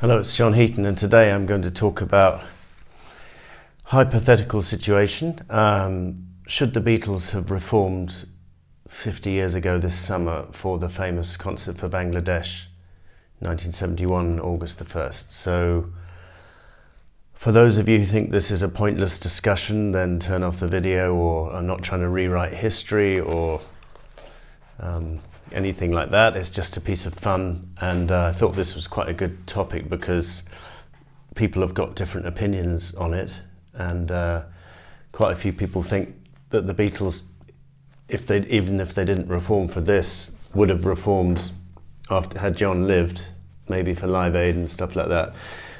Hello, it's John Heaton, and today I'm going to talk about hypothetical situation. Should the Beatles have reformed 50 years ago this summer for the famous concert for Bangla Desh, 1971, August the 1st? So, for those of you who think this is a pointless discussion, then turn off the video, or I'm not trying to rewrite history or anything like that. It's just a piece of fun, and I thought this was quite a good topic because people have got different opinions on it, and quite a few people think that the Beatles, even if they didn't reform for this, would have reformed had John lived, maybe for Live Aid and stuff like that.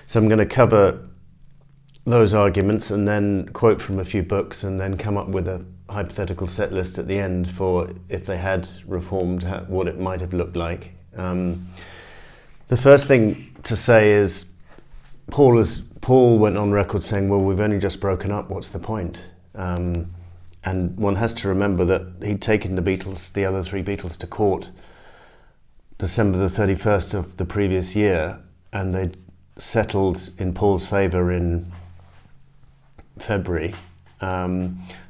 So I'm going to cover those arguments and then quote from a few books and then come up with a hypothetical set list at the end for if they had reformed, what it might have looked like. The first thing to say is Paul went on record saying, well, we've only just broken up, what's the point? And one has to remember that he'd taken the other three Beatles to court December the 31st of the previous year, and they'd settled in Paul's favour in February.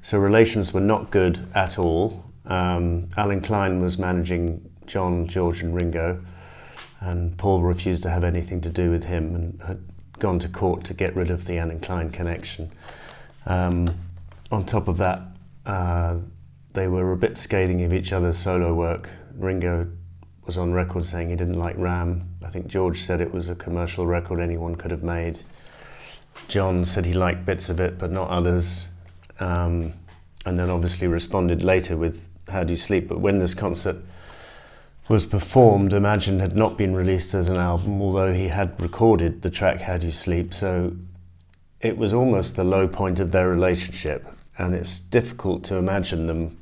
So relations were not good at all. Alan Klein was managing John, George and Ringo, and Paul refused to have anything to do with him and had gone to court to get rid of the Alan Klein connection. On top of that, they were a bit scathing of each other's solo work. Ringo was on record saying he didn't like Ram. I think George said it was a commercial record anyone could have made. John said he liked bits of it but not others, and then obviously responded later with How Do You Sleep. But when this concert was performed, Imagine had not been released as an album, although he had recorded the track How Do You Sleep, so it was almost the low point of their relationship, and it's difficult to imagine them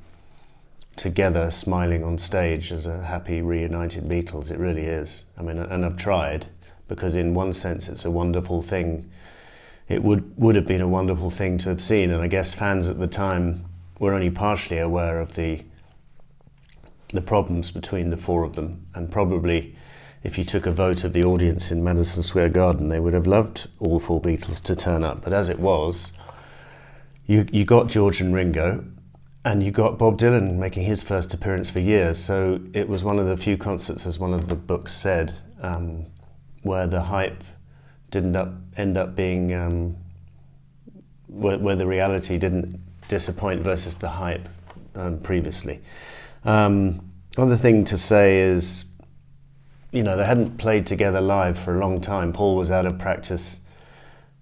together smiling on stage as a happy reunited Beatles. It really is. I mean, and I've tried, because in one sense it's a wonderful thing. It would have been a wonderful thing to have seen, and I guess fans at the time were only partially aware of the problems between the four of them, and probably if you took a vote of the audience in Madison Square Garden, they would have loved all four Beatles to turn up. But as it was, you got George and Ringo, and you got Bob Dylan making his first appearance for years, so it was one of the few concerts, as one of the books said, where the hype didn't end up being where the reality didn't disappoint versus the hype previously. Other thing to say is, they hadn't played together live for a long time. Paul was out of practice,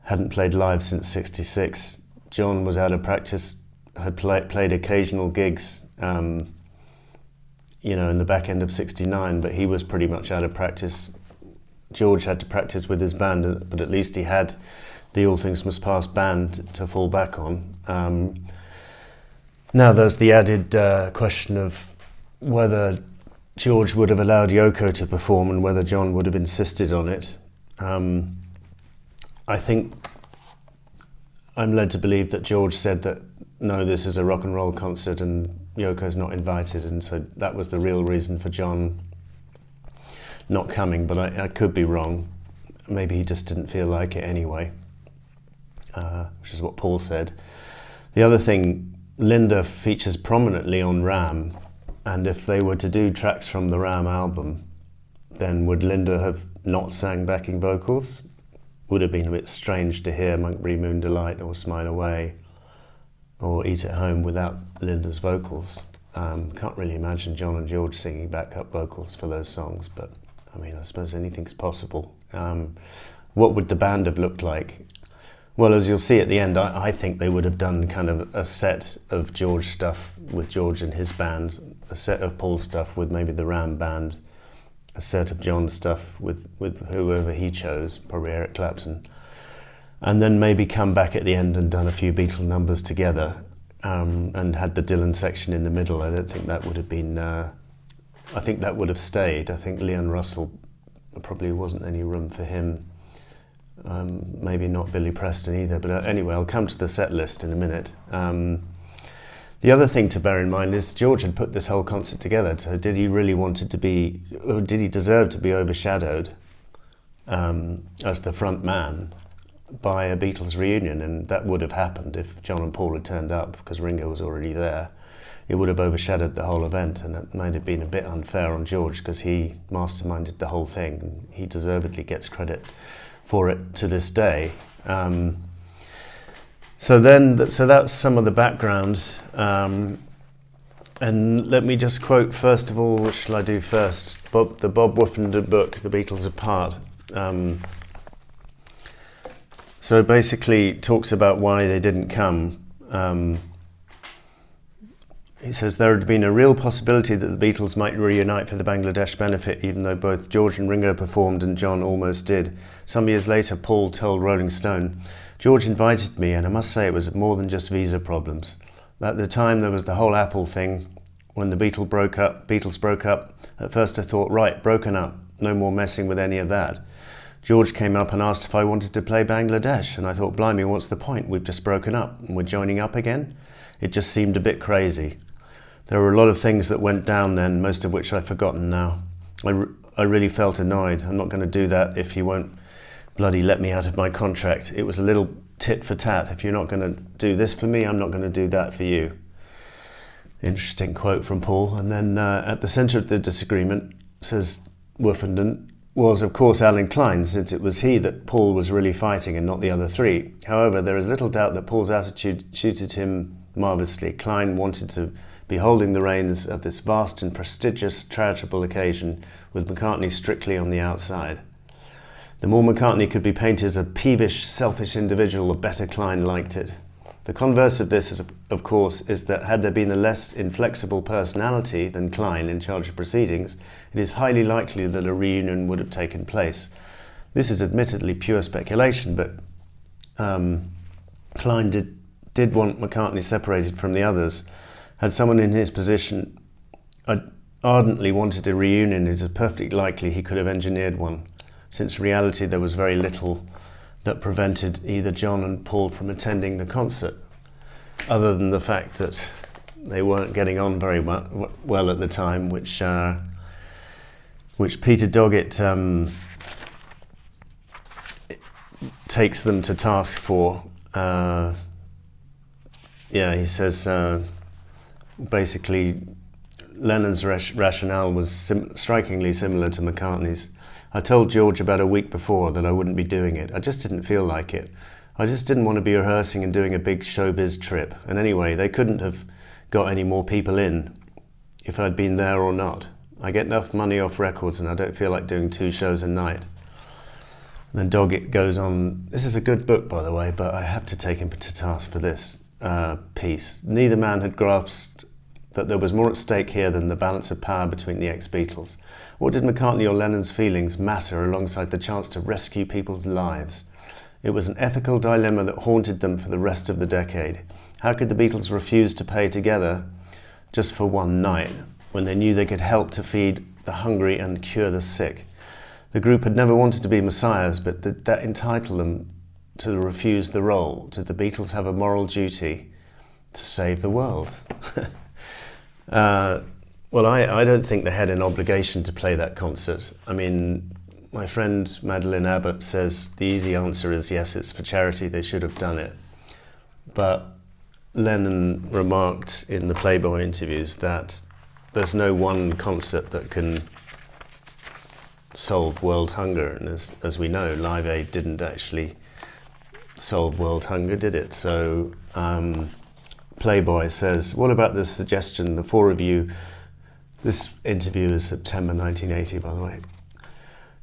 hadn't played live since '66. John was out of practice, had played occasional gigs, in the back end of '69, but he was pretty much out of practice. George had to practice with his band, but at least he had the All Things Must Pass band to fall back on. Now there's the added question of whether George would have allowed Yoko to perform and whether John would have insisted on it. I think I'm led to believe that George said that, no, this is a rock and roll concert and Yoko's not invited, and so that was the real reason for John not coming, but I could be wrong. Maybe he just didn't feel like it anyway, which is what Paul said. The other thing, Linda features prominently on Ram, and if they were to do tracks from the Ram album, then would Linda have not sang backing vocals? Would have been a bit strange to hear Monkberry Moon Delight or Smile Away or Eat at Home without Linda's vocals. Can't really imagine John and George singing backup vocals for those songs, but I mean, I suppose anything's possible. What would the band have looked like? Well, as you'll see at the end, I think they would have done kind of a set of George stuff with George and his band, a set of Paul stuff with maybe the Ram band, a set of John stuff with whoever he chose, probably Eric Clapton, and then maybe come back at the end and done a few Beatle numbers together, and had the Dylan section in the middle. I don't think that would have been... I think that would have stayed. I think Leon Russell, probably wasn't any room for him. Maybe not Billy Preston either, but anyway, I'll come to the set list in a minute. The other thing to bear in mind is George had put this whole concert together, so did he really want it to be, or did he deserve to be overshadowed as the front man by a Beatles reunion, and that would have happened if John and Paul had turned up, because Ringo was already there. It would have overshadowed the whole event, and it might have been a bit unfair on George, because he masterminded the whole thing, and he deservedly gets credit for it to this day. So that's some of the background. And let me just quote, first of all, what shall I do first? The Bob Woofenden book, The Beatles Apart. So basically talks about why they didn't come. He says there had been a real possibility that the Beatles might reunite for the Bangla Desh benefit, even though both George and Ringo performed and John almost did. Some years later, Paul told Rolling Stone, "George invited me, and I must say it was more than just visa problems. At the time, there was the whole Apple thing. When the Beatles broke up, at first I thought, right, broken up, no more messing with any of that. George came up and asked if I wanted to play Bangla Desh, and I thought, blimey, what's the point? We've just broken up, and we're joining up again? It just seemed a bit crazy. There were a lot of things that went down then, most of which I've forgotten now. I really felt annoyed. I'm not going to do that if you won't bloody let me out of my contract. It was a little tit for tat. If you're not going to do this for me, I'm not going to do that for you." Interesting quote from Paul. And then at the centre of the disagreement, says Woofenden, was of course Alan Klein, since it was he that Paul was really fighting and not the other three. However, there is little doubt that Paul's attitude suited him marvellously. Klein wanted to be holding the reins of this vast and prestigious charitable occasion, with McCartney strictly on the outside. The more McCartney could be painted as a peevish, selfish individual, the better Klein liked it. The converse of this, of course, is that had there been a less inflexible personality than Klein in charge of proceedings, it is highly likely that a reunion would have taken place. This is admittedly pure speculation, but Klein did want McCartney separated from the others. Had someone in his position ardently wanted a reunion, it is perfectly likely he could have engineered one, since in reality there was very little that prevented either John and Paul from attending the concert, other than the fact that they weren't getting on very well at the time, which Peter Doggett takes them to task for. He says basically Lennon's rationale was strikingly similar to McCartney's. I told George about a week before that I wouldn't be doing it. I just didn't feel like it. I just didn't want to be rehearsing and doing a big showbiz trip. And anyway, they couldn't have got any more people in if I'd been there or not. I get enough money off records and I don't feel like doing 2 shows a night. And then Doggett goes on, this is a good book, by the way, but I have to take him to task for this piece. Neither man had grasped that there was more at stake here than the balance of power between the ex-Beatles. What did McCartney or Lennon's feelings matter alongside the chance to rescue people's lives? It was an ethical dilemma that haunted them for the rest of the decade. How could the Beatles refuse to pay together just for one night, when they knew they could help to feed the hungry and cure the sick? The group had never wanted to be messiahs, but that entitled them to refuse the role. Did the Beatles have a moral duty to save the world? Well, I don't think they had an obligation to play that concert. I mean, my friend Madeline Abbott says the easy answer is yes, it's for charity, they should have done it. But Lennon remarked in the Playboy interviews that there's no one concert that can solve world hunger, and as we know, Live Aid didn't actually solve world hunger, did it? So Playboy says, what about this suggestion, the 4 of you, this interview is September 1980, by the way,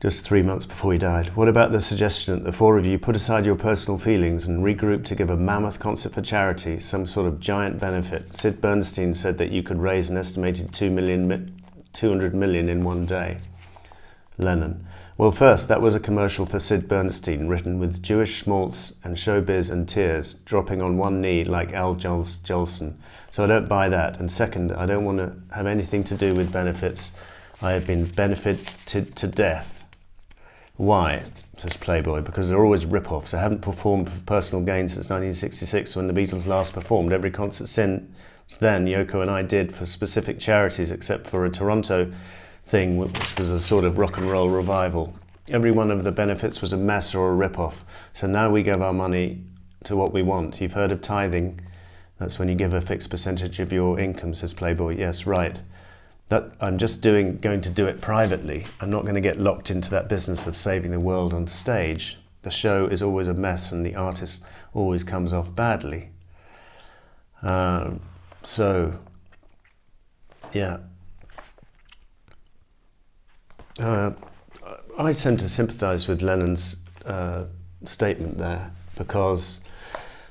just 3 months before he died. What about the suggestion that the 4 of you put aside your personal feelings and regroup to give a mammoth concert for charity, some sort of giant benefit? Sid Bernstein said that you could raise an estimated 200 million in one day. Lennon. Well, first, that was a commercial for Sid Bernstein, written with Jewish schmaltz and showbiz and tears, dropping on one knee like Al Jolson. So I don't buy that. And second, I don't want to have anything to do with benefits. I have been benefited to death. Why? Says Playboy. Because they're always rip-offs. I haven't performed for personal gain since 1966, when the Beatles last performed. Every concert since then, Yoko and I did for specific charities, except for a Toronto thing, which was a sort of rock and roll revival. every one of the benefits was a mess or a rip-off. So now we give our money to what we want. You've heard of tithing. That's when you give a fixed percentage of your income, says Playboy. Yes, right. That I'm just going to do it privately. I'm not going to get locked into that business of saving the world on stage. The show is always a mess and the artist always comes off badly. So, yeah. I tend to sympathise with Lennon's statement there, because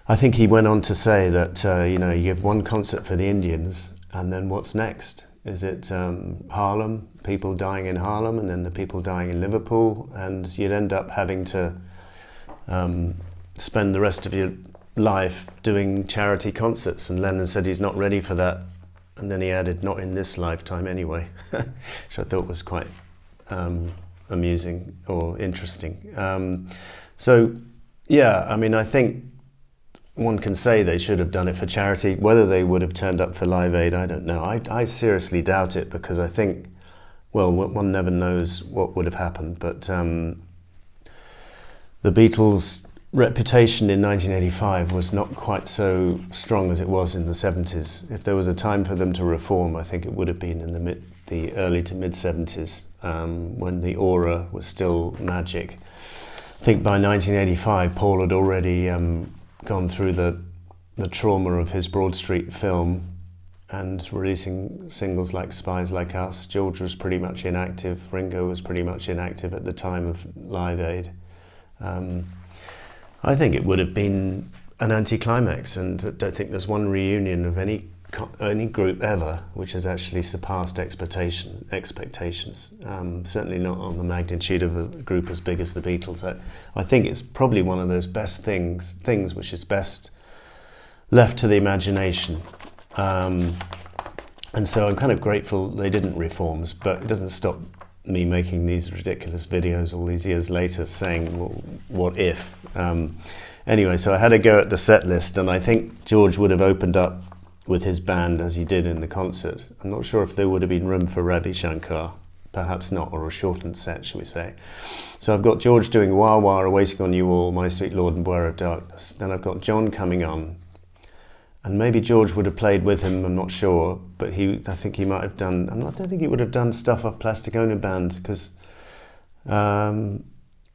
I think he went on to say that, you give one concert for the Indians, and then what's next? Is it Harlem, people dying in Harlem, and then the people dying in Liverpool, and you'd end up having to spend the rest of your life doing charity concerts. And Lennon said he's not ready for that, and then he added, not in this lifetime anyway, which I thought was quite amusing or interesting. So, yeah, I mean, I think one can say they should have done it for charity. Whether they would have turned up for Live Aid, I don't know. I seriously doubt it, because I think, well, one never knows what would have happened. But the Beatles' reputation in 1985 was not quite so strong as it was in the 70s. If there was a time for them to reform, I think it would have been in the early to mid-70s, when the aura was still magic. I think by 1985, Paul had already gone through the trauma of his Broad Street film and releasing singles like Spies Like Us. George was pretty much inactive. Ringo was pretty much inactive at the time of Live Aid. I think it would have been an anticlimax, and I don't think there's one reunion of any group ever which has actually surpassed expectations. Certainly not on the magnitude of a group as big as the Beatles. I think it's probably one of those best things which is best left to the imagination. And so I'm kind of grateful they didn't reforms, but it doesn't stop me making these ridiculous videos all these years later saying, well, what if? Anyway, so I had a go at the set list, and I think George would have opened up with his band as he did in the concert. I'm not sure if there would have been room for Ravi Shankar, perhaps not, or a shortened set, shall we say. So I've got George doing Wah Wah, Waiting on You All, My Sweet Lord and Beware of Darkness. Then I've got John coming on, and maybe George would have played with him, I'm not sure, but I think he might have done, I don't think he would have done stuff off Plastic Ono Band, because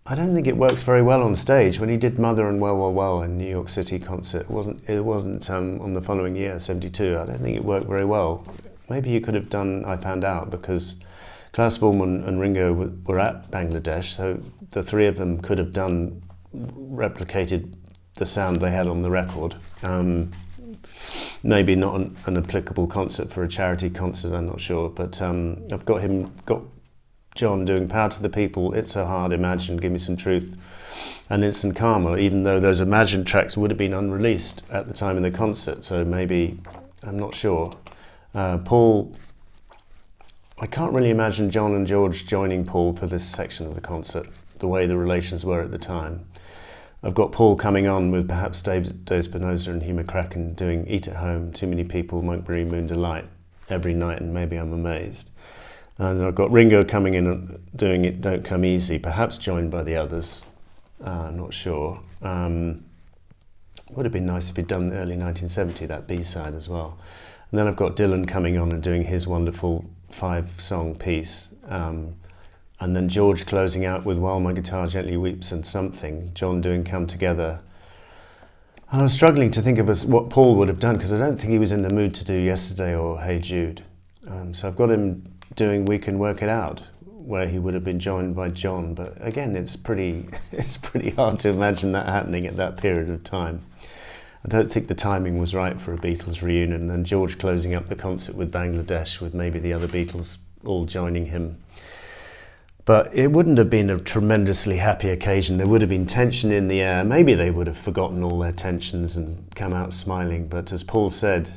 I don't think it works very well on stage. When he did Mother and Well, Well, Well in New York City concert, it wasn't on the following year, 72. I don't think it worked very well. Maybe you could have done I Found Out, because Klaus Voormann and Ringo were at Bangladesh, so the three of them could have replicated the sound they had on the record. Maybe not an applicable concert for a charity concert, I'm not sure, but I've got John doing Power to the People, It's So Hard, Imagine, Give Me Some Truth, and Instant Karma, even though those Imagine tracks would have been unreleased at the time of the concert, so maybe, I'm not sure. Paul, I can't really imagine John and George joining Paul for this section of the concert, the way the relations were at the time. I've got Paul coming on with perhaps Dave Spinoza and Hugh McCracken doing Eat at Home, Too Many People, Monkberry Moon Delight every night, and Maybe I'm Amazed. And I've got Ringo coming in and doing It Don't Come Easy, perhaps joined by the others. I'm not sure. Would have been nice if he'd done early 1970, that B-side as well. And then I've got Dylan coming on and doing his wonderful 5-song piece. And then George closing out with While My Guitar Gently Weeps and Something, John doing Come Together. And I was struggling to think of what Paul would have done, because I don't think he was in the mood to do Yesterday or Hey Jude. So I've got him doing We Can Work It Out, where he would have been joined by John. But again, it's pretty hard to imagine that happening at that period of time. I don't think the timing was right for a Beatles reunion. And then George closing up the concert with Bangladesh, with maybe the other Beatles all joining him. But it wouldn't have been a tremendously happy occasion. There would have been tension in the air. Maybe they would have forgotten all their tensions and come out smiling. But as Paul said,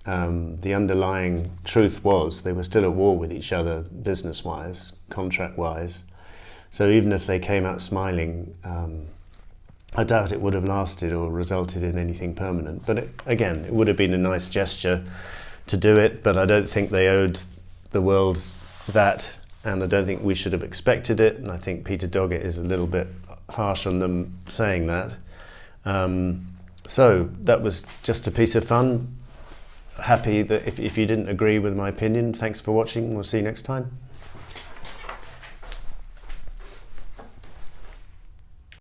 the underlying truth was they were still at war with each other, business-wise, contract-wise. So even if they came out smiling, I doubt it would have lasted or resulted in anything permanent. But again, it would have been a nice gesture to do it, but I don't think they owed the world that and I don't think we should have expected it, and I think Peter Doggett is a little bit harsh on them saying that. So that was just a piece of fun. Happy that if you didn't agree with my opinion, thanks for watching. We'll see you next time.